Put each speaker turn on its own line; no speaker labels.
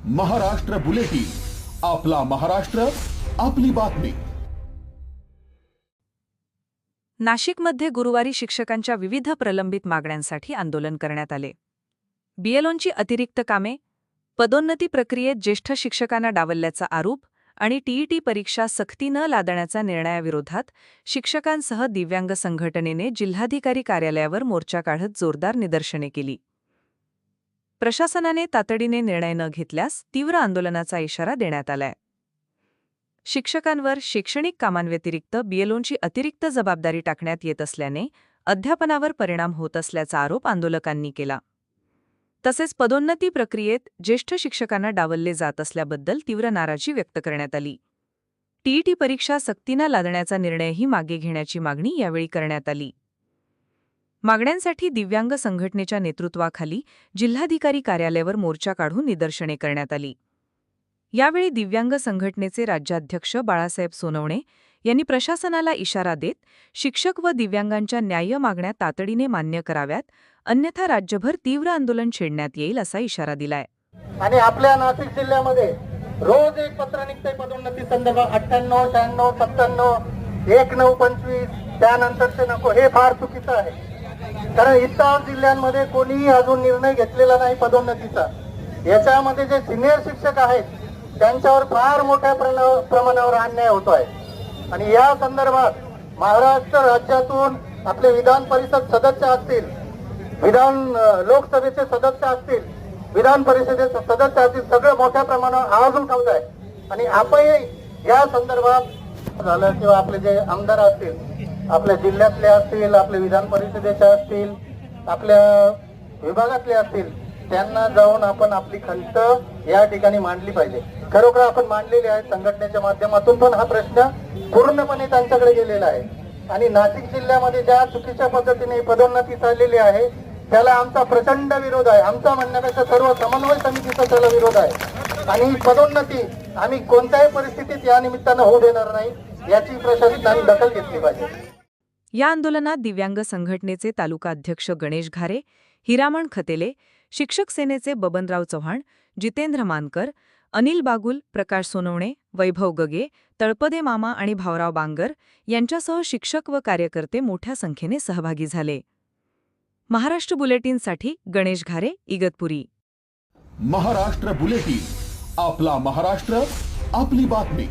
Maharashtra bulletin, आपला महाराष्ट्र, आपली बातमी.
नाशिकमध्ये गुरुवारी शिक्षकांच्या विविध प्रलंबित मागण्यांसाठी आंदोलन करण्यात आले. बीएलओंची अतिरिक्त कामे, पदोन्नती प्रक्रियेत ज्येष्ठ शिक्षकांना डावलल्याचा आरोप आणि टीईटी परीक्षा सक्ती न लादण्याच्या निर्णयाविरोधात शिक्षकांसह दिव्यांग संघटनेने जिल्हाधिकारी कार्यालयावर मोर्चा काढत जोरदार निदर्शने केली. प्रशासनाने तातडीने निर्णय न घेतल्यास तीव्र आंदोलनाचा इशारा देण्यात आलाय. शिक्षकांवर शैक्षणिक कामांव्यतिरिक्त बीएलओंची अतिरिक्त जबाबदारी टाकण्यात येत असल्याने अध्यापनावर परिणाम होत असल्याचा आरोप आंदोलकांनी केला. तसेच पदोन्नती प्रक्रियेत ज्येष्ठ शिक्षकांना डावलले जात असल्याबद्दल तीव्र नाराजी व्यक्त करण्यात आली. टीईटी परीक्षा सक्तीने लादण्याचा निर्णयही मागे घेण्याची मागणी यावेळी करण्यात आली. मागण्यांसाठी दिव्यांग संघटनेच्या नेतृत्वाखाली जिल्हाधिकारी कार्यालयावर मोर्चा काढून निदर्शने करण्यात आली. यावेळी दिव्यांग संघटनेचे राज्याध्यक्ष बाळासाहेब सोनवणे यांनी प्रशासनाला इशारा देत शिक्षक व दिव्यांगांच्या न्याय्य मागण्या तातडीने मान्य कराव्यात, अन्यथा राज्यभर तीव्र आंदोलन छेडण्यात येईल असा इशारा दिलाय.
आणि आपल्या नाशिक जिल्ह्यामध्ये रोज एक पत्र निघतंय पदोन्नती संदर्भात 98, 96, 97, 1925 त्यानंतरचे नको. हे फार चुकीचं आहे, कारण इतर जिल्ह्यांमध्ये कोणीही अजून निर्णय घेतलेला नाही पदोन्नतीचा. याच्यामध्ये जे सिनियर शिक्षक आहेत त्यांच्यावर फार मोठ्या प्रमाणावर अन्याय होतोय. आणि या संदर्भात महाराष्ट्र राज्यातून आपले विधान परिषद सदस्य असतील, लोकसभेचे सदस्य असतील, विधान परिषदेचे सदस्य असतील, सगळं मोठ्या प्रमाणावर आवाज उठवत आहे. आणि आपणही या संदर्भात झालं किंवा आपले जे आमदार असतील, आपल्या जिल्ह्यातले असतील, आपले विधान परिषदेचे असतील, आपल्या विभागातले असतील, त्यांना जाऊन आपण आपली खंत या ठिकाणी मांडली पाहिजे. खरोखर आपण मांडलेली आहे संघटनेच्या माध्यमातून, पण हा प्रश्न पूर्णपणे त्यांच्याकडे गेलेला आहे. आणि नाशिक जिल्ह्यामध्ये ज्या चुकीच्या पद्धतीने पदोन्नती चाललेली आहे त्याला आमचा प्रचंड विरोध आहे. आमचा म्हणण्यापेक्षा सर्व समन्वय समितीचा त्याला विरोध आहे. आणि पदोन्नती आम्ही कोणत्याही परिस्थितीत या निमित्तानं होऊ देणार नाही, याची प्रशासनाने दखल घेतली पाहिजे.
या आंदोलनात दिव्यांग संघटनेचे तालुका अध्यक्ष गणेश घारे, हिरामण खतेले, शिक्षक सेनेचे बबनराव चव्हाण, जितेंद्र मानकर, अनिल बागुल, प्रकाश सोनवणे, वैभव गगे, तळपदे मामा आणि भावराव बांगर यांच्यासह शिक्षक व कार्यकर्ते मोठ्या संख्येने सहभागी झाले. महाराष्ट्र बुलेटिनसाठी गणेश घारे, इगतपुरी.
महाराष्ट्र बुलेटिन, आपला महाराष्ट्र, आपली बातमी.